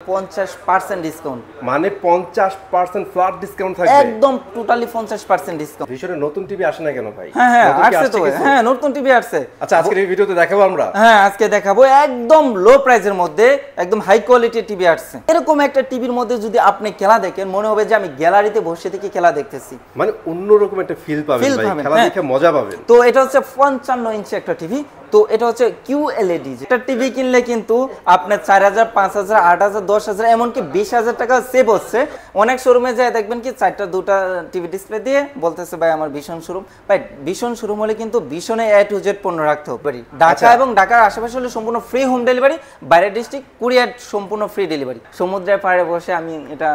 50% discount. মানে 50% flat discount থাকবে? একদম টোটালি 50% ডিসকাউন্ট। ভিশনে নতুন টিভি আসে না কেন ভাই? হ্যাঁ আসছে তো। হ্যাঁ নতুন টিভি আসছে। আচ্ছা আজকের এই ভিডিওতে দেখাবো আমরা। হ্যাঁ আজকে দেখাবো একদম লো প্রাইসের মধ্যে একদম হাই কোয়ালিটির টিভি আসছে। এরকম একটা টিভির মধ্যে যদি আপনি খেলা দেখেন মনে হবে যে আমি গ্যালারিতে বসে থেকে খেলা দেখতেছি। মানে অন্যরকম একটা ফিল পাবেন ভাই, খেলা দেখে মজা পাবেন। তো এটা হচ্ছে 55 ইঞ্চি একটা টিভি। তো এটা হচ্ছে QLED। এটা টিভি কিনলে কিন্তু আপনার 4000, 5000, 8000, 10000 এমনকি 20000 টাকা সেভ হচ্ছে। অনেক শোরুমে যায় দেখবেন কি 4টা 2টা টিভি ডিসপ্লে দিয়ে বলতেছে ভাই আমার ভীষণ শোরুম। ভাই ভীষণ শোরুম হলে কিন্তু ভীষণে A to Z পণ্য রাখতে হবে। ঢাকা এবং ঢাকার আশেপাশে হলে সম্পূর্ণ ফ্রি হোম ডেলিভারি, বাইরের ডিস্ট্রিক্ট কুরিয়ার সম্পূর্ণ ফ্রি ডেলিভারি। সমুদ্রের পাড়ে বসে আমি এটা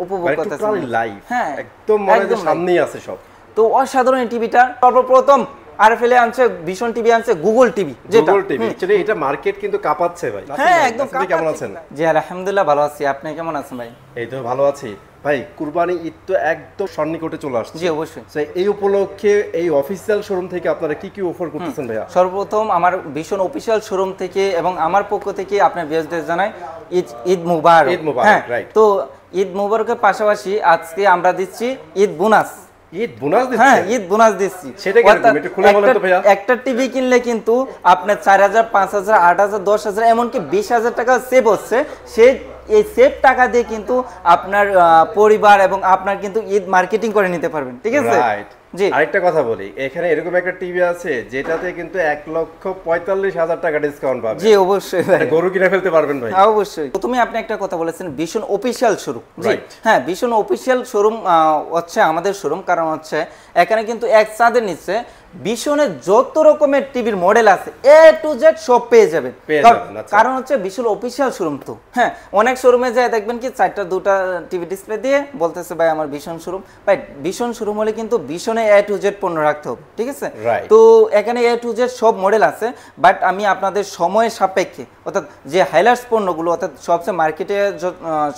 উপভোগ করতেছি লাইভ। হ্যাঁ একদম মনে হয় সামনেই আছে সব। তো অসাধারণ এই টিভিটা সর্বপ্রথম আরএফএল আছে, ভীষণ টিভি আছে, গুগল টিভি যেটা গুগল টিভি। চলে এটা মার্কেট কিন্তু কাঁপাচ্ছে ভাই। হ্যাঁ একদম। কেমন আছেন? জি আলহামদুলিল্লাহ ভালো আছি। আপনি কেমন আছেন ভাই? এই তো ভালো আছি ভাই। কুরবানি ঈদ তো একদম সন্নিকটে চলে আসছে। জি অবশ্যই। তো এই উপলক্ষে এই অফিসিয়াল শোরুম থেকে আপনারা কি কি অফার করতেছেন ভাইয়া? সর্বপ্রথম আমার ভীষণ অফিসিয়াল শোরুম থেকে এবং আমার পক্ষ থেকে আপনার ভিউয়ারদের জানাই ঈদ মুবারক। ঈদ মুবারক, রাইট। তো ঈদ মুবারকের পাশাপাশি আজকে আমরা দিচ্ছি ঈদ বোনাস। ঈদ বোনাস দিচ্ছেন? হ্যাঁ ঈদ বোনাস দিচ্ছি। সেটা কি একটু খুলে বলেন তো ভাইয়া। একটা টিভি কিনলে কিন্তু আপনার 4000, 5000, 8000, 10000 এমনকি 20000 টাকা সেভ হচ্ছে। এই সেভ টাকা দিয়ে কিন্তু আপনার পরিবার এবং আপনার কিন্তু ঈদ মার্কেটিং করে নিতে পারবেন। ঠিক আছে? রাইট। জি আরেকটা কথা বলি, এখানে এরকম একটা টিভি আছে যেটাতে কিন্তু 1,45,000 টাকা ডিসকাউন্ট পাবেন। জি অবশ্যই ভাই। গরু কিনে ফেলতে পারবেন ভাই। অবশ্যই। প্রথমে আপনি একটা কথা বলেছেন ভীষণ অফিশিয়াল শোরুম। জি হ্যাঁ ভীষণ অফিশিয়াল শোরুম হচ্ছে আমাদের শোরুম। কারণ হচ্ছে এখানে কিন্তু এক ছাদের নিচে ভীষণের যত রকমের টিভির মডেল আছে A to Z সব পেয়ে যাবেন। কারণ হচ্ছে ভীষণ অফিশিয়াল শোরুম। তো হ্যাঁ অনেক শোরুমে যায় দেখবেন কি 4টা 2টা টিভি ডিসপ্লে দিয়ে বলতেছে ভাই আমার ভীষণ শোরুম। ভাই ভীষণ শোরুম হলে কিন্তু ভীষণে A to Z পণ্য রাখতে হবে। ঠিক আছে? তো এখানে A to Z সব মডেল আছে। বাট আমি আপনাদের সময়ের সাপেক্ষে অর্থাৎ যে হাইলাইটস পণ্যগুলো অর্থাৎ সবচেয়ে মার্কেটে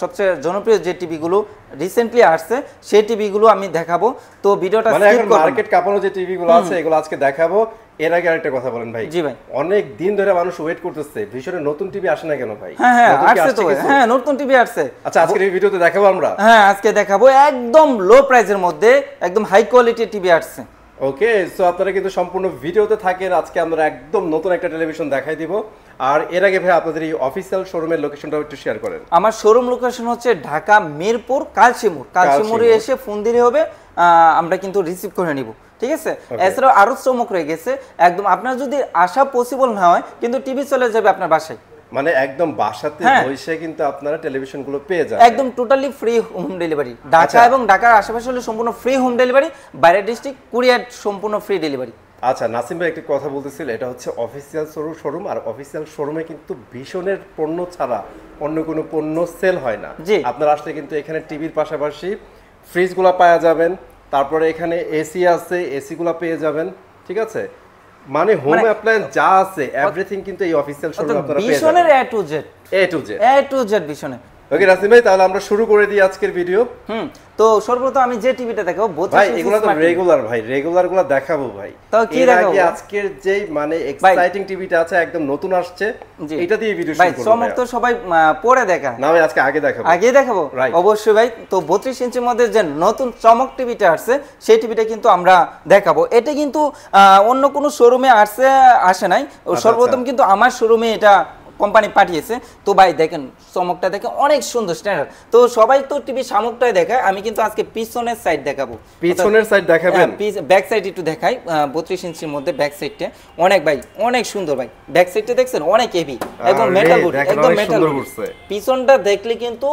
সবচেয়ে জনপ্রিয় যে টিভিগুলো রিসেন্টলি আসছে সেই টিভিগুলো আমি দেখাবো। তো ভিডিওটা স্কিপ করবেন। মার্কেট কাঁপানো যে টিভিগুলো আছে এগুলো আজকে দেখাবো। এর আগে আরেকটা কথা বলেন ভাই। জি ভাই। অনেক দিন ধরে মানুষ ওয়েট করতেছে ভীষণে নতুন টিভি আসে না কেন ভাই? হ্যাঁ আসছে তো। হ্যাঁ নতুন টিভি আসছে। আচ্ছা আজকের এই ভিডিওতে দেখাবো আমরা। হ্যাঁ আজকে দেখাবো একদম লো প্রাইসের মধ্যে একদম হাই কোয়ালিটির টিভি আসছে। ওকে, সো আপনারা কিন্তু সম্পূর্ণ ভিডিওতে থাকেন। আজকে আমরা একদম নতুন একটা টেলিভিশন দেখাই দিব। আর এর আগে ভাই আপনাদের এই অফিসিয়াল শোরুমের লোকেশনটা একটু শেয়ার করেন। আমার শোরুম লোকেশন হচ্ছে ঢাকা মিরপুর কালচিমুরে এসে ফোন দিলে হবে, আমরা কিন্তু রিসিভ করে নিব। ঠিক আছে? এছাড়াও আরো চমক রয়ে গেছে। একদম আপনার যদি আসা পসিবল না হয় কিন্তু টিভি চলে যাবে আপনার বাসায়। মানে একদম বাসাতে বসে কিন্তু আপনারা টেলিভিশনগুলো পেয়ে যাবেন। একদম totally free home delivery. Dhaka এবং ঢাকার আশেপাশে হলে সম্পূর্ণ ফ্রি হোম ডেলিভারি, বাইরের ডিস্ট্রিক্ট কুরিয়ার সম্পূর্ণ ফ্রি ডেলিভারি। আচ্ছা নাসিম ভাই একটা কথা বলতেছিল, এটা হচ্ছে অফিসিয়াল শোরুম। আর অফিসিয়াল শোরুমে কিন্তু ভীষণের পণ্য ছাড়া অন্য কোনো পণ্য সেল হয় না। আপনারা আসলে কিন্তু এখানে টিভির পাশাপাশি ফ্রিজগুলো পাওয়া যাবেন। তারপরে এখানে এসি আছে, এসিগুলো পেয়ে যাবেন। ঠিক আছে? মানে হোম অ্যাপ্লায়েন্স যা আছে এভরিথিং কিন্তু এই অফিসিয়াল শোরুমে আপনারা পেয়ে যাবেন। ভীষণের A to Z ভীষণের। ওকে নাসিম ভাই তাহলে আমরা শুরু করে দিই আজকের ভিডিও। তো সর্বপ্রথম আমি যে টিভিটা দেখাবো ভাই এগুলো তো রেগুলার ভাই, রেগুলারগুলো দেখাবো ভাই। তো কি দেখাবো? আজকের যে মানে এক্সাইটিং টিভিটা আছে একদম নতুন আসছে, এটা দিয়ে ভিডিও শুরু করব ভাই। চমক তো সবাই পরে দেখা না ভাই, আজকে আগে দেখাবো। অবশ্যই ভাই। তো 32 ইঞ্চির মধ্যে যে নতুন চমক টিভিটা আসছে সেই টিভিটা কিন্তু আমরা দেখাবো। এটা কিন্তু অন্য কোনো শোরুমে আসে নাই। সর্বপ্রথম কিন্তু আমার শোরুমে এটা কোম্পানি পাঠিয়েছে। তো ভাই দেখেন চমকটা দেখে অনেক সুন্দর স্ট্যান্ডার্ড। তো সবাই তো টিভি সামুকটাই দেখায়, আমি কিন্তু আজকে পিছনের সাইড দেখাবো। পিছনের সাইড দেখাবেন? ব্যাক সাইড একটু দেখাই। 32 ইঞ্চির মধ্যে ব্যাক সাইডটা অনেক ভাই অনেক সুন্দর ভাই। ব্যাক সাইডটা দেখছেন অনেক হেভি, একদম মেটাল বডি, একদম মেটাল। পিছনটা দেখলে কিন্তু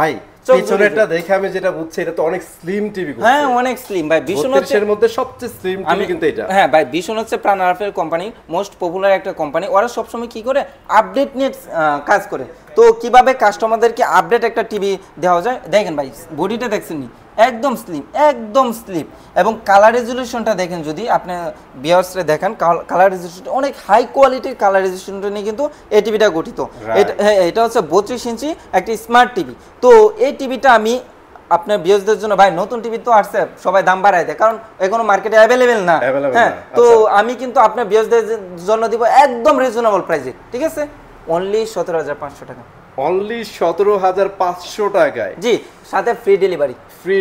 ভাই পিছনেরটা দেখে আমি যেটা বুঝছি এটা তো অনেক স্লিম টিভি। হ্যাঁ অনেক স্লিম ভাই। ভীষণ হচ্ছে এর মধ্যে সবচেয়ে স্লিম টিভি কিন্তু এটা। হ্যাঁ ভাই ভীষণ হচ্ছে প্রাণ আরএফএল কোম্পানি, মোস্ট পপুলার একটা কোম্পানি। ওরা সবসময় কি করে আপডেট নিয়ে কাজ করে। তো কিভাবে কাস্টমারদেরকে আপডেট একটা টিভি দেওয়া যায় দেখেন ভাই। বডিটা দেখছেন নি একদম স্লিম এবং কালার রেজুলেশনটা দেখেন, যদি আপনি ভিউয়ার্সরা দেখেন কালার রেজুলেশন অনেক হাই কোয়ালিটির কালার রেজুলেশনটা নিয়ে কিন্তু এই টিভিটা গঠিত। এটা হচ্ছে 32 ইঞ্চি একটা স্মার্ট টিভি। তো এই টিভিটা আমি আপনার ভিউয়ার্সদের জন্য ভাই, নতুন টিভি তো আসছে সবাই দাম বাড়ায় দেয় কারণ এখনো মার্কেটে অ্যাভেলেবেল না। হ্যাঁ তো আমি কিন্তু আপনার ভিউয়ার্সদের জন্য দিব একদম রিজনেবল প্রাইসে। ঠিক আছে? অনলি 17,500 টাকা। অনলি 17,500 টাকায়। জি, সাথে ফ্রি ডেলিভারি। ফ্রি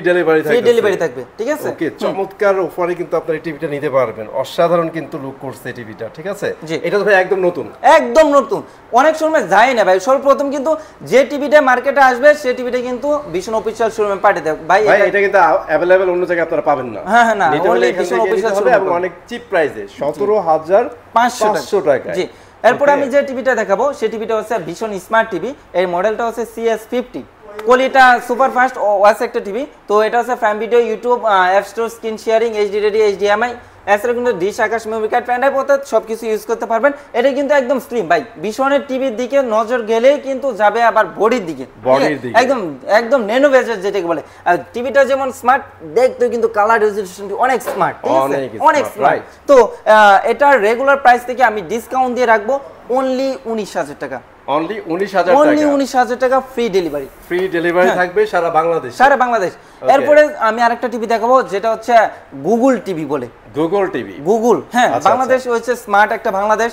ডেলিভারি থাকবে, ঠিক আছে? ওকে, চমৎকার অফারে কিন্তু আপনারা এই টিভিটা নিতে পারবেন। অসাধারণ কিন্তু লুক করছে টিভিটা, ঠিক আছে? এটা তো ভাই একদম নতুন। একদম নতুন, অনেক সময় যায় না ভাই। সর্বপ্রথম কিন্তু যে টিভিটা মার্কেটে আসবে সেই টিভিটা কিন্তু ভীষণ অফিশিয়াল শোরুমে পাঠিয়ে দেয় ভাই। এটা কিন্তু अवेलेबल অন্য জায়গায় আপনারা পাবেন না। হ্যাঁ হ্যাঁ, না, অনলি ভীষণ অফিশিয়াল শোরুমে এবং অনেক চিপ প্রাইসে 17,500 টাকা। জি, এরপর আমি যে টিভিটা দেখাবো সেই টিভিটা হচ্ছে ভীষণ স্মার্ট টিভি। এই মডেলটা হচ্ছে CS50। কোয়ালিটা সুপার ফাস্ট ওয়াচ একটা টিভি। তো এটা হচ্ছে prime video, YouTube, app store, screen sharing, HD ready, HDMI, এছাড়া কিন্তু ডিশ, আকাশ, মেমরি কার্ড, প্যান ড্রাইভ অর্থাৎ সবকিছু ইউজ করতে পারবেন। এটা কিন্তু একদম স্লিম ভাই। ভীষণের টিভির দিকে নজর গেলেই কিন্তু যাবে আবার বডির দিকে, একদম একদম ন্যানো বেজের যেটাকে বলে। আর টিভিটা যেমন স্মার্ট, দেখতে কিন্তু কালার রেজোলিউশনটি অনেক স্মার্ট, ঠিক আছে? অনেক স্মার্ট। তো এটার রেগুলার প্রাইস থেকে আমি ডিসকাউন্ট দিয়ে রাখবো অনলি 19,000 টাকা। অনলি 19,000 টাকা। অনলি 19,000 টাকা ফ্রি ডেলিভারি। ফ্রি ডেলিভারি থাকবে সারা বাংলাদেশ। সারা বাংলাদেশ। এরপরে আমি আরেকটা টিভি দেখাবো যেটা হচ্ছে গুগল টিভি বলে। Google TV. গুগল, হ্যাঁ, বাংলাদেশ হচ্ছে স্মার্ট একটা বাংলাদেশ।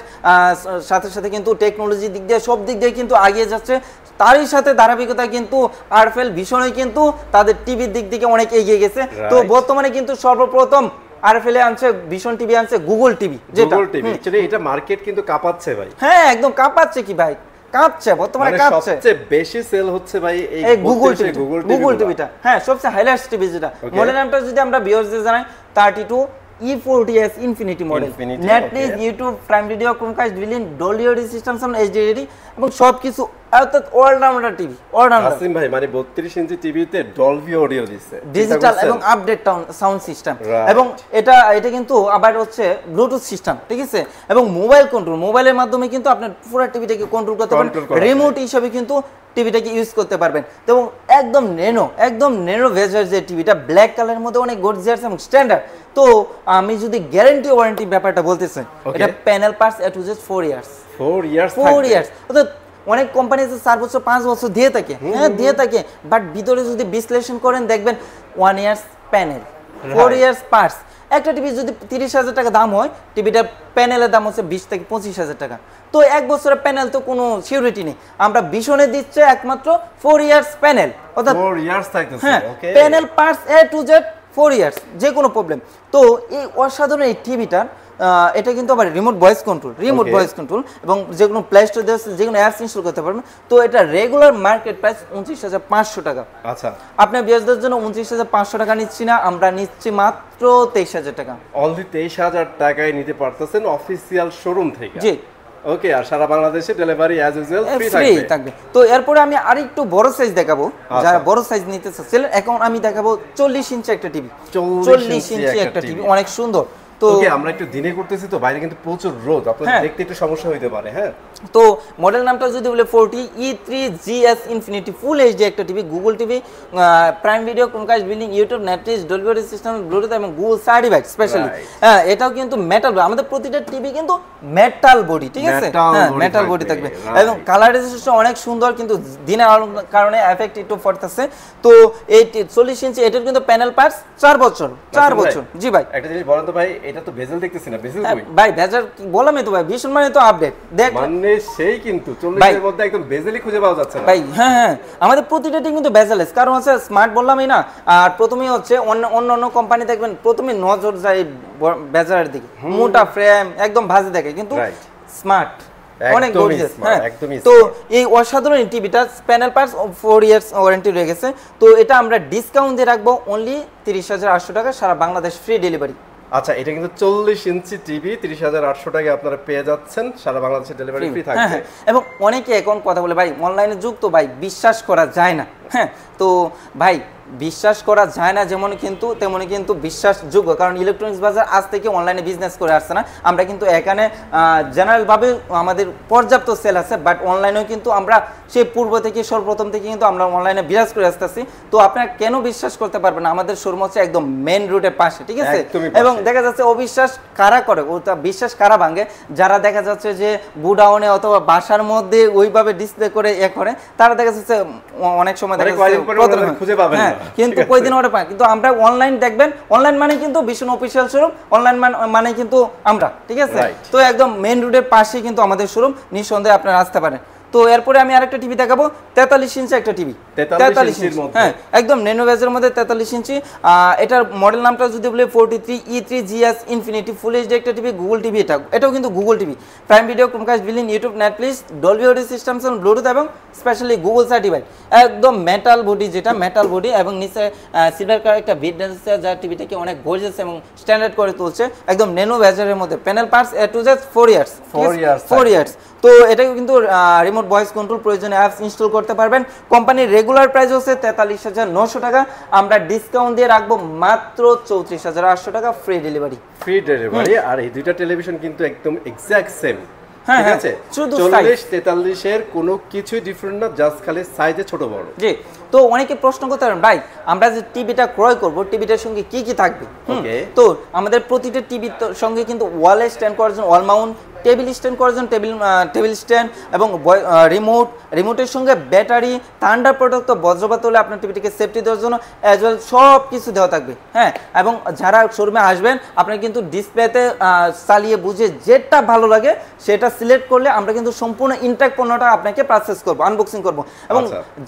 সাথে সাথে কিন্তু টেকনোলজি দিক দিয়ে সব দিক দিয়ে কিন্তু এগিয়ে যাচ্ছে। তারই সাথে ধারাবাহিকতা কিন্তু আরএফএল ভীষণই কিন্তু তাদের টিভির দিক থেকে অনেক এগিয়ে গেছে। তো বর্তমানে কিন্তু সর্বপ্রথম আরএফএল আনছে ভীষণ টিভি, আনছে গুগল টিভি, যেটা গুগল টিভি। एक्चुअली এটা মার্কেট কিন্তু কাঁপাচ্ছে ভাই। হ্যাঁ, একদম কাঁপাচ্ছে কি ভাই, কাঁপছে বর্তমানে, কাঁপছে। সবচেয়ে বেশি সেল হচ্ছে ভাই এই গুগল টিভিটা। হ্যাঁ, সবচেয়ে হাইলাইট টিভি যেটা। মডেল নামটা যদি আমরা ভিউয়ারদের জানাই, 32E40S infinity model. Netflix, YouTube, prime video, Chromecast, billing, Dolby audio system sound, HD ready এবং সবকিছু, অর্থাৎ অলরাউন্ডার টিভি। অলরাউন্ডার আসিম ভাই, মানে 32 ইঞ্চি টিভিতে ডলবি অডিও দিচ্ছে, ডিজিটাল এবং আপডেট সাউন্ড সিস্টেম। এবং এটা কিন্তু আবার হচ্ছে ব্লুটুথ সিস্টেম, ঠিক আছে? এবং মোবাইল কন্ট্রোল, মোবাইলের মাধ্যমে কিন্তু আপনার পুরো টিভিটাকে কন্ট্রোল করতে পারবেন। রিমোট হিসেবে কিন্তু টিভিটাকে ইউজ করতে পারবেন। এবং একদম ন্যানো ভেজার যে টিভিটা, ব্ল্যাক কালারের মধ্যে অনেক গর্জিয়াস এবং স্ট্যান্ডার্ড। তো আমি যদি গ্যারান্টি ওয়ারেন্টি ব্যাপারটা বলতে চাই, এটা panel parts A to Z 4 years. 4 years. অর্থাৎ অনেক কোম্পানি 4 বছর 5 বছর দিয়ে থাকে, হ্যাঁ দিয়ে থাকে, বাট ভিতরে যদি বিশ্লেষণ করেন দেখবেন 1 ইয়ার্স প্যানেল, 4 ইয়ার্স পার্টস। একটা টিভি যদি 30,000 টাকা দাম হয়, টিভিটার প্যানেলের দাম হচ্ছে 20 থেকে 25,000 টাকা। তো এক বছরের প্যানেল তো কোনো সিউরিটি নেই। আমরা ভীষণে দিচ্ছে একমাত্র 4 ইয়ার্স প্যানেল, অর্থাৎ 4 ইয়ার্স থাকতেছে। হ্যাঁ, panel parts A to Z 4 years, যে কোনো প্রবলেম। তো এই অসাধারণ এই টিভিটার এটা কিন্তু আবার রিমোট ভয়েস কন্ট্রোল এবং যে কোনো প্লে স্টোর দিয়ে যে কোনো অ্যাপস ইনস্টল করতে পারবেন। তো এটা রেগুলার মার্কেট প্রাইস 29,500 টাকা। আচ্ছা, আপনার বিয়ারদের জন্য 29,500 টাকা নিচ্ছি না, আমরা নিচ্ছি মাত্র 23,000 টাকা। অনলি 23,000 টাকায় নিতে পারতেছেন অফিসিয়াল শোরুম থেকে। জি, ওকে। আর সারা বাংলাদেশে ডেলিভারি অ্যাজ ইউজুয়াল ফ্রি থাকবে। তো এরপরে আমি আরেকটু বড় সাইজ দেখাবো, যারা বড় সাইজ নিতে চাচ্ছেন। এখন আমি দেখাবো 40 ইঞ্চি একটা টিভি। 40 ইঞ্চি একটা টিভি, অনেক সুন্দর। তো আমরা একটু দিনে করতেছি, তো বাইরে কিন্তু প্রচুর রোদ, আপনাদের দেখতে একটু সমস্যা হইতে পারে। হ্যাঁ, তো মডেল নামটা যদি বলে 40E3GS ইনফিনিটি ফুল এইচডি একটা TV, Google TV, prime video, Chromecast, billing, YouTube, Netflix, Dolby audio system, Bluetooth এবং গুগল সার্টিফাইড স্পেশালি। হ্যাঁ, এটাও কিন্তু মেটাল, আমাদের প্রতিটা টিভি কিন্তু মেটাল বডি, ঠিক আছে? হ্যাঁ, মেটাল বডি থাকবে এবং কালারাইজেশন অনেক সুন্দর, কিন্তু দিনের আলোর কারণে এফেক্ট একটু পড়তেছে। তো এই 40 ইঞ্চি এটার কিন্তু প্যানেল পার্টস 4 বছর। জি ভাই, একটা জিনিস বলেন তো ভাই, এটা তো বেজেল দেখতেছি না, বেজেল কই ভাই? বেজার বললামই তো ভাই, ভীষণ মানে তো আপডেট দেখ, মানে সেই কিন্তু 40 এর মধ্যে একদম বেজেলই খুঁজে পাওয়া যাচ্ছে না ভাই। হ্যাঁ, আমাদের প্রতিটা টিম কিন্তু বেজেলেস, কারণ হচ্ছে স্মার্ট বললামই না। আর প্রথমেই হচ্ছে অন্য কোম্পানি দেখবেন প্রথমে নজর যায় বেজারের দিকে, মোটা ফ্রেম একদম ভাজে দেখে, কিন্তু স্মার্ট অনেক গর্জিয়াস। হ্যাঁ, তো এই অসাধারণ টিভিটা প্যানেল পার্টস 4 ইয়ার্স ওয়ারেন্টি রয়ে গেছে। তো এটা আমরা ডিসকাউন্ট দিয়ে রাখবো অনলি 30,800 টাকা, সারা বাংলাদেশ ফ্রি ডেলিভারি। আচ্ছা, এটা কিন্তু 40 ইঞ্চি টিভি 30,800 টাকায় আপনারা পেয়ে যাচ্ছেন, সারা বাংলাদেশে ডেলিভারি ফ্রি থাকবে। এবং অনেকে এখন কথা বলে ভাই অনলাইনে যুগ, তো ভাই বিশ্বাস করা যায় না। হ্যাঁ, তো ভাই বিশ্বাস করা যায় না যেমন কিন্তু তেমনি কিন্তু বিশ্বাসযোগ্য, কারণ ইলেকট্রনিক্স বাজার আজ থেকে অনলাইনে বিজনেস করে আসছে না। আমরা কিন্তু এখানে জেনারেলভাবে আমাদের পর্যাপ্ত সেল আছে, বাট অনলাইনেও কিন্তু আমরা সেই পূর্ব থেকে সর্বপ্রথম থেকে কিন্তু আমরা অনলাইনে বিরাজ করে আসতেছি। তো আপনারা কেন বিশ্বাস করতে পারবেন না? আমাদের শোরুম হচ্ছে একদম মেইন রুটের পাশে, ঠিক আছে? এবং দেখা যাচ্ছে অবিশ্বাস কারা করে, ওটা বিশ্বাস কারা ভাঙে? যারা দেখা যাচ্ছে যে গুডাউনে অথবা বাসার মধ্যে ওইভাবে ডিসপ্লে করে করে, তারা দেখা যাচ্ছে অনেক সময় দেখা যাচ্ছে খুঁজে পাবেন না, কিন্তু কয়দিন ওটা পায়। কিন্তু আমরা অনলাইন দেখবেন, অনলাইন মানে কিন্তু ভীষণ অফিসিয়াল শোরুম, অনলাইন মানে কিন্তু আমরা, ঠিক আছে? তো একদম মেইন রোডের পাশে কিন্তু আমাদের শোরুম, নিঃসন্দেহে আপনারা আসতে পারেন। তো এরপরে আমি আরেকটা টিভি দেখাবো 43 ইঞ্চি একটা টিভি, 43 ইঞ্চির মধ্যে, হ্যাঁ একদম ন্যানো বেজের মধ্যে 43 ইঞ্চি। এটার মডেল নামটা যদি বলি 43E3GS ইনফিনিটি ফুল এইচডি একটা টিভি, গুগল টিভি। এটাও কিন্তু Google TV, prime video, Chromecast, billing, YouTube, Netflix, Dolby audio system, Bluetooth এবং স্পেশালি গুগল সার্টিফাইড। একদম মেটাল বডি, যেটা মেটাল বডি এবং নিচে সিলভার কালার একটা বিট আছে, যা টিভিটাকে অনেক গর্জিয়াস এবং স্ট্যান্ডার্ড করে তুলছে। একদম ন্যানো বেজের মধ্যে, panel parts A to Z 4 years. তো এটাকে কিন্তু রিমোট ভয়েস কন্ট্রোল, প্রয়োজনে অ্যাপস ইনস্টল করতে পারবেন। কোম্পানির রেগুলার প্রাইস হচ্ছে 43,900 টাকা, আমরা ডিসকাউন্ট দিয়ে রাখবো মাত্র 34,800 টাকা, ফ্রি ডেলিভারি। আর এই দুইটা টেলিভিশন কিন্তু একদম এক্সাক্ট সেম, হ্যাঁ ঠিক আছে, 40-43 এর কোনো কিছুই ডিফারেন্ট না, জাস্ট খালি সাইজে ছোট বড়। জি, তো অনেকে প্রশ্ন করতে পারেন ভাই আমরা যে টিভিটা ক্রয় করব টিভিটার সঙ্গে কি কি থাকবে। তো আমাদের প্রতিটা টিভির সঙ্গে কিন্তু ওয়ালে স্ট্যান্ড করার জন্য ওয়াল মাউন্ট, টেবিল স্ট্যান্ড করার জন্য টেবিল স্ট্যান্ড এবং রিমোটের সঙ্গে ব্যাটারি, থান্ডার প্রোটেক্ট, বজ্রপাত হলে আপনার টিভিটিকে সেফটি দেওয়ার জন্য অ্যাজ ওয়েল সব কিছু দেওয়া থাকবে। হ্যাঁ, এবং যারা শোরুমে আসবেন আপনারা কিন্তু ডিসপ্লেতে চালিয়ে বুঝে যেটা ভালো লাগে সেটা সিলেক্ট করলে আমরা কিন্তু সম্পূর্ণ ইনট্যাক্ট পণ্যটা আপনাকে পারচেস করবো, আনবক্সিং করবো। এবং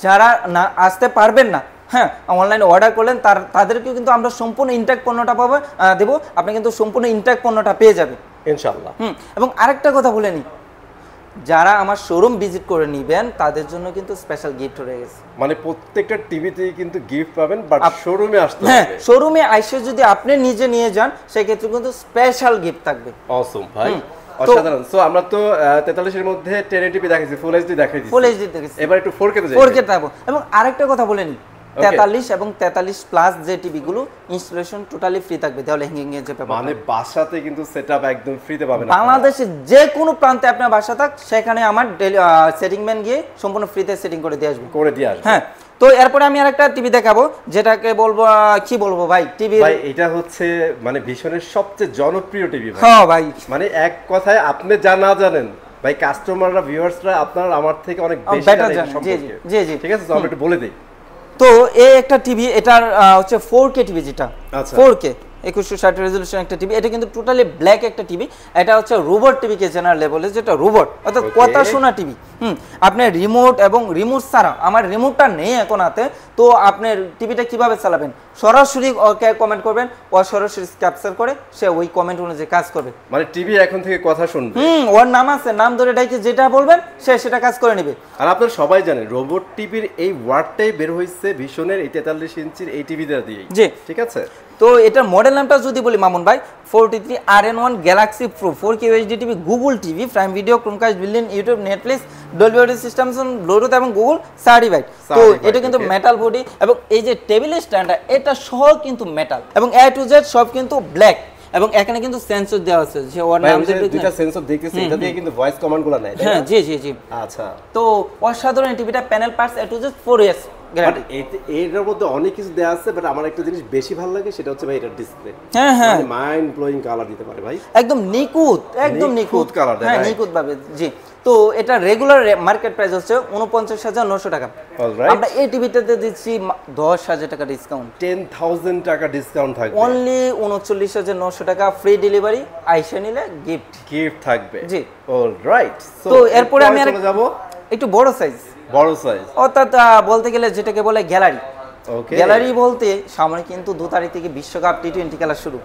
যারা না আসতে পারবেন না, হ্যাঁ অনলাইনে অর্ডার করলেন, তাদেরকেও কিন্তু আমরা সম্পূর্ণ ইনট্যাক্ট পণ্যটা দেবো, আপনি কিন্তু সম্পূর্ণ ইনট্যাক্ট পণ্যটা পেয়ে যাবেন ইনশাআল্লাহ। এবং আরেকটা কথা বলে নিই, যারা আমার শোরুম ভিজিট করে নেবেন তাদের জন্য কিন্তু স্পেশাল গিফট রয়ে গেছে। মানে প্রত্যেকটা টিভিতেই কিন্তু গিফট পাবেন, বাট শোরুমে আসতে হবে। হ্যাঁ, শোরুমে আইসে যদি আপনি নিজে নিয়ে যান সেক্ষেত্রে কিন্তু স্পেশাল গিফট থাকবে। অসম ভাই, অসাধারণ। সো আমরা তো 43 এর মধ্যে 1080p দেখাইছি, ফুল এইচডি দেখাইছি, ফুল এইচডি দেখাইছি, এবার একটু 4K তে যাই। 4K যাবো। এবং আরেকটা কথা বলে নিই, 43 এবং 43 প্লাস যে টিভি গুলো ইনস্টলেশন টোটালি ফ্রি থাকবে, দেওয়ালে হ্যাঙ্গিং এর যে ব্যাপার, মানে বাসাতে কিন্তু সেটআপ একদম ফ্রিতে পাবেন। বাংলাদেশের যে কোনো প্রান্তে আপনার বাসা থাক, সেখানে আমার সেটিং ম্যান গিয়ে সম্পূর্ণ ফ্রিতে সেটিং করে দিয়ে আসবে। হ্যাঁ, তো এরপরে আমি আরেকটা টিভি দেখাবো, যেটাকে বলবো কি বলবো ভাই, টিভি ভাই এটা হচ্ছে মানে ভীষণের সবচেয়ে জনপ্রিয় টিভি ভাই। হ্যাঁ ভাই, মানে এক কথায় আপনি যা না জানেন ভাই, কাস্টমাররা, ভিউয়ার্সরা আপনারা আমার থেকে অনেক বেশি জানেন সম্পর্কে। জি জি, ঠিক আছে, তো আমরা একটু বলে দেই। তো এই একটা টিভি, এটার হচ্ছে 4K টিভি, যেটা 4K 2160 রেজোলিউশন একটা টিভি। এটা কিন্তু টোটালি ব্ল্যাক একটা টিভি। এটা হচ্ছে রোবট টিভি কে জেনারেল বলে, যেটা রোবট অর্থাৎ কথা শোনা টিভি। আপনি রিমোট এবং রিমোট ছাড়া, আমার রিমোটটা নেই এখন হাতে, তো আপনার টিভিটা কিভাবে চালাবেন, সরাসরি ওকে কমেন্ট করবেন, ও সরাসরি ক্যাপচার করে সে ওই কমেন্ট অনুযায়ী কাজ করবে। মানে টিভি এখন থেকে কথা শুনবে। ওর নাম আছে, নাম ধরে ডাইকে যেটা বলবেন সে সেটা কাজ করে নেবে। আর আপনারা সবাই জানেন রোবট টিভির এই ওয়ার্ডটাই বের হইছে ভীষণের এই 43 ইঞ্চির এই টিভিটা দিয়ে। জি, ঠিক আছে। তো এটার মডেল নামটা যদি বলি মামুন ভাই, 43RN1 Galaxy pro 4K UHD TV, Google TV, prime video, Chromecast, building, YouTube, Netflix, Dolby audio system, Bluetooth এবং গুগল সার্টিফাইড। তো এটা কিন্তু মেটাল বডি এবং এই যে টেবিল স্ট্যান্ডটা এটা সহ কিন্তু মেটাল এবং A to Z সব কিন্তু ব্ল্যাক। এবং এখানে কিন্তু সেন্সর দেওয়া আছে, যে ওর নাম যে দুইটা সেন্সর দেখতেছি, এটা দিয়ে কিন্তু ভয়েস কমান্ডগুলো নেয়। হ্যাঁ জি জি জি। আচ্ছা, তো অসাধারণ টিভিটা, panel parts A to Z 4 years guarantee. এর মধ্যে অনেক কিছু দেয়া আছে, বাট আমার একটা জিনিস বেশি ভালো লাগে, সেটা হচ্ছে ভাই এটার ডিসপ্লে। হ্যাঁ হ্যাঁ, মানে মাইন্ড ব্লোয়িং কালার দিতে পারে ভাই, একদম নিখুঁত, একদম নিখুঁত কালার দেয়। হ্যাঁ, নিখুঁত ভাবে। জি, তো এটা রেগুলার মার্কেট প্রাইস হচ্ছে 49,900 টাকা। আমরা এই টিভিটাতে দিচ্ছি 10,000 টাকা ডিসকাউন্ট, 10,000 টাকা ডিসকাউন্ট থাকবে, অনলি 39,900 টাকা, ফ্রি ডেলিভারি, আইসা নিলে গিফট থাকবে। জি, অলরাইট। তো এরপরে আমি যাব একটু বড় সাইজ, অর্থাৎ বলতে গেলে যেটাকে বলে গ্যালারি। গ্যালারি বলতে সামনে কিন্তু 2 তারিখ থেকে বিশ্বকাপ T20 খেলা শুরু,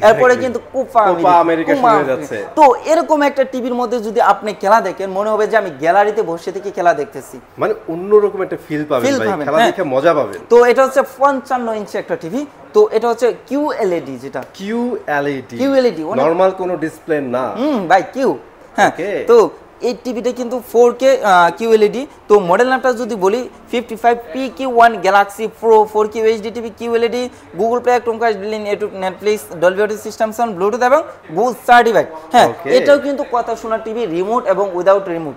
এরপরে কিন্তু কোপা আমেরিকা শুরু হয়ে যাচ্ছে। তো এরকম একটা টিভির মধ্যে যদি আপনি খেলা দেখেন, মনে হবে যে আমি গ্যালারিতে বসে থেকে খেলা দেখতেছি, মানে অন্যরকম একটা ফিল পাবেন ভাই, খেলা দেখে মজা পাবেন। তো এটা হচ্ছে 55 ইঞ্চি একটা টিভি। তো এটা হচ্ছে QLED, যেটা QLED নরমাল কোনো ডিসপ্লে না ভাই, কিউ। হ্যাঁ, তো এই টিভিটা কিন্তু 4K QLED। তো মডেল নামটা যদি বলি 55PQ1 Galaxy pro 4K UHD TV, QLED, Google play, Chromecast, building, YouTube, Netflix, Dolby audio system, Bluetooth এবং গুগল সার্টিফাইড। হ্যাঁ, এটাও কিন্তু কথা শোনা টিভি, রিমোট এবং উইদাউট রিমোট।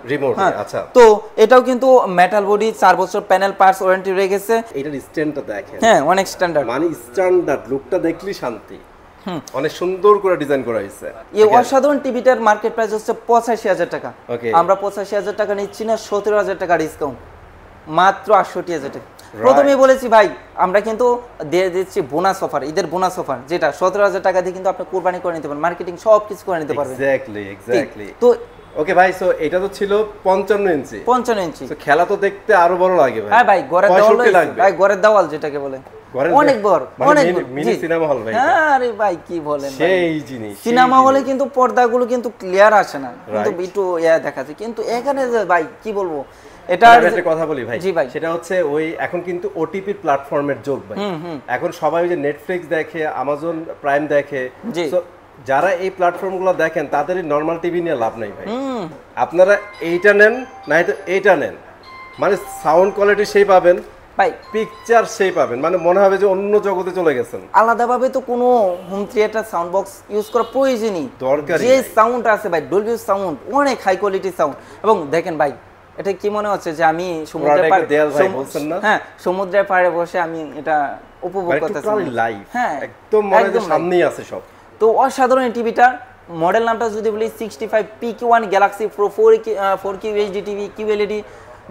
আচ্ছা, তো এটাও কিন্তু মেটাল বডি, 4 বছর প্যানেল পার্টস ওয়ারেন্টি রয়ে গেছে। এটার স্ট্যান্ডটা দেখেন, হ্যাঁ অনেক স্ট্যান্ডার্ড, মানে স্ট্যান্ডার্ড লুকটা দেখলি শান্তি, অনেক সুন্দর করে ডিজাইন করা হয়েছে। এই অসাধারণ টিভিটার মার্কেট প্রাইস হচ্ছে 85,000 টাকা। আমরা 85,000 টাকা নিচ্ছি না, 17,000 টাকা ডিসকাউন্ট, মাত্র 68,000 টাকা। প্রথমেই বলেছি ভাই, আমরা কিন্তু দিয়ে দিচ্ছি বোনাস অফার, ঈদের বোনাস অফার, যেটা 17,000 টাকা দিয়ে কিন্তু আপনি কুরবানি করে নিতে পারবেন, মার্কেটিং সব কিছু করে নিতে পারবেন। এক্স্যাক্টলি। তো ওকে ভাই, সো এটা তো ছিল 55 ইঞ্চি। 55 ইঞ্চি। তো খেলা তো দেখতে আরো বড় লাগে ভাই। হ্যাঁ ভাই, ঘরের দেওয়াল লাগবে ভাই, ঘরের দেওয়াল যেটাকে বলে অনেক বড়, অনেক মিনি সিনেমা হল ভাই। হ্যাঁ আরে ভাই কি বলেন, সেই জিনিস। সিনেমা হলে কিন্তু পর্দাগুলো কিন্তু ক্লিয়ার আসে না, কিন্তু একটু দেখাচ্ছে, কিন্তু এখানে ভাই কি বলবো, এটা একটা কথা বলি ভাই, জি ভাই, সেটা হচ্ছে ওই এখন কিন্তু ওটিপি প্ল্যাটফর্মের যুগ ভাই। এখন সবাই ওই যে নেটফ্লিক্স দেখে, অ্যামাজন প্রাইম দেখে, যারা এই প্ল্যাটফর্মগুলো দেখেন তাদের নরমাল টিভি নিয়ে লাভ নাই ভাই। আপনারা এইটা নেন, নাই তো এইটা নেন, মানে সাউন্ড কোয়ালিটি সেই পাবেন ভাই, পিকচার সেই পাবেন, মানে মনে হবে যে অন্য জগতে চলে গেছেন। আলাদাভাবে তো কোনো home theatre sound box use করা প্রয়োজনই দরকার। যে সাউন্ড আছে ভাই, ডলবি সাউন্ড, অনেক হাই কোয়ালিটি সাউন্ড। এবং দেখেন ভাই, এটা কি মনে হচ্ছে যে আমি সমুদ্রের পাড়ে, হ্যাঁ সমুদ্রের পাড়ে বসে আমি এটা উপভোগ করতেছি লাইভ, হ্যাঁ একদম মনে হয় সামনেই আছে সব। তো অসাধারণ এই টিভিটা। মডেল নামটা যদি বলি 65 PQ1 Galaxy Pro 4K UHD TV, QLED,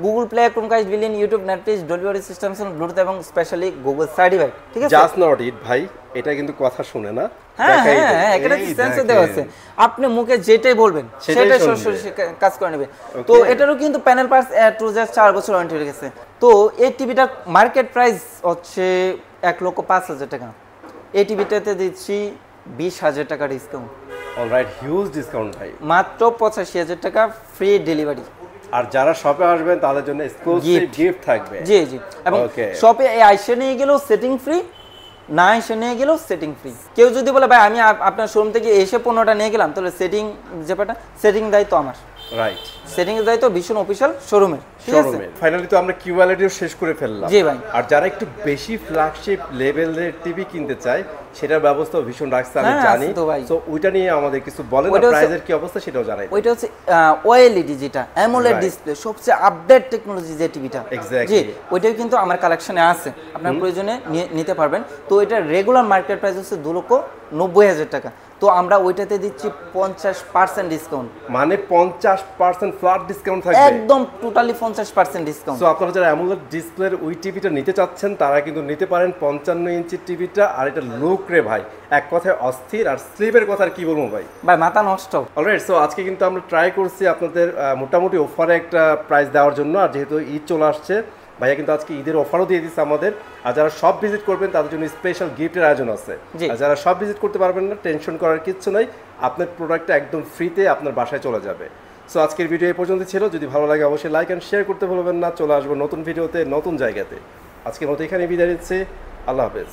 Google play, Chromecast, billion, YouTube, Netflix, Dolby audio system, Bluetooth এবং স্পেশালি গুগল সার্টিফাইড। ঠিক আছে, জাস্ট নট ইট ভাই, এটা কিন্তু কথা শুনে না। হ্যাঁ হ্যাঁ, একটা সেন্সর দেওয়া আছে, আপনি মুখে যেটাই বলবেন সেটাই সরাসরি কাজ করে নেবে। তো এটারও কিন্তু প্যানেল পার্টস টু 4 বছর ওয়ারেন্টি রেখেছে। তো এই টিভিটা মার্কেট প্রাইস হচ্ছে 1,05,000 টাকা। এই টিভিটাতে দিচ্ছি 20,000 টাকা ডিসকাউন্ট। অলরাইট, হিউজ ডিসকাউন্ট ভাই, মাত্র 85,000 টাকা ফ্রি ডেলিভারি। আর যারা শপে আসবেন তাদের জন্য এক্সক্লুসিভ গিফট থাকবে। জি জি, এবং শপে আইসা নিয়ে গেলেও সেটিং ফ্রি, না এসে নিয়ে গেলেও সেটিং ফ্রি। কেউ যদি বলে ভাই আমি আপনার শোরুম থেকে এসে পণ্যটা নিয়ে গেলাম, তাহলে সেটিং যেটা সেটিং দায়িত্ব আমার। রাইট, সেটিং এর দায়িত্ব ভীষণ অফিশিয়াল শোরুমের। ঠিক আছে, ফাইনালি তো আমরা কিউএলইডিও শেষ করে ফেললাম। জি ভাই, আর যারা একটু বেশি ফ্ল্যাগশিপ লেভেলের টিভি কিনতে চায়, সেটার ব্যবস্থা ভীষণ রাখছে আমি জানি। সো ওইটা নিয়ে আমাদের কিছু বলেন, প্রাইসের কি অবস্থা সেটাও জানাই। ওইটা হচ্ছে ওএলইডি, যেটা অ্যামোলেড ডিসপ্লে, সবচেয়ে আপডেট টেকনোলজি যে টিভিটা। জি, ওইটাও কিন্তু আমার কালেকশনে আছে, আপনার প্রয়োজনে নিতে পারবেন। তো এটা রেগুলার মার্কেট প্রাইস হচ্ছে 2,90,000 টাকা। তো আমরা ওইটাতে দিচ্ছি 50% ডিসকাউন্ট, মানে 50% ফ্ল্যাট ডিসকাউন্ট থাকবে, একদম টোটালি 50% ডিসকাউন্ট। সো আপনারা যারা অ্যামোলেড ডিসপ্লের ওই টিভিটা নিতে চাচ্ছেন তারা কিন্তু নিতে পারেন 55 ইঞ্চির টিভিটা। আর এটা লুক রে ভাই, এক কথায় অস্থির। আর স্লিপের কথা আর কি বলবো ভাই, ভাই মাথা নষ্ট। অলরাইট, সো আজকে কিন্তু আমরা ট্রাই করছি আপনাদের মোটামুটি অফারে একটা প্রাইস দেওয়ার জন্য। আর যেহেতু ঈদ চলে আসছে, ভাইয়া কিন্তু আজকে ঈদের অফারও দিয়ে দিচ্ছে আমাদের। আর যারা সব ভিজিট করবেন তাদের জন্য স্পেশাল গিফটের আয়োজন আছে। আর যারা সব ভিজিট করতে পারবেন না, টেনশন করার কিচ্ছু নাই, আপনার প্রোডাক্টটা একদম ফ্রিতে আপনার বাসায় চলে যাবে। সো আজকের ভিডিও এই পর্যন্ত ছিল। যদি ভালো লাগে অবশ্যই লাইক অ্যান্ড শেয়ার করতে ভুলবেন না। চলে আসবো নতুন ভিডিওতে, নতুন জায়গাতে। আজকের মতো এখানে বিদায় নিচ্ছি, আল্লাহ হাফেজ।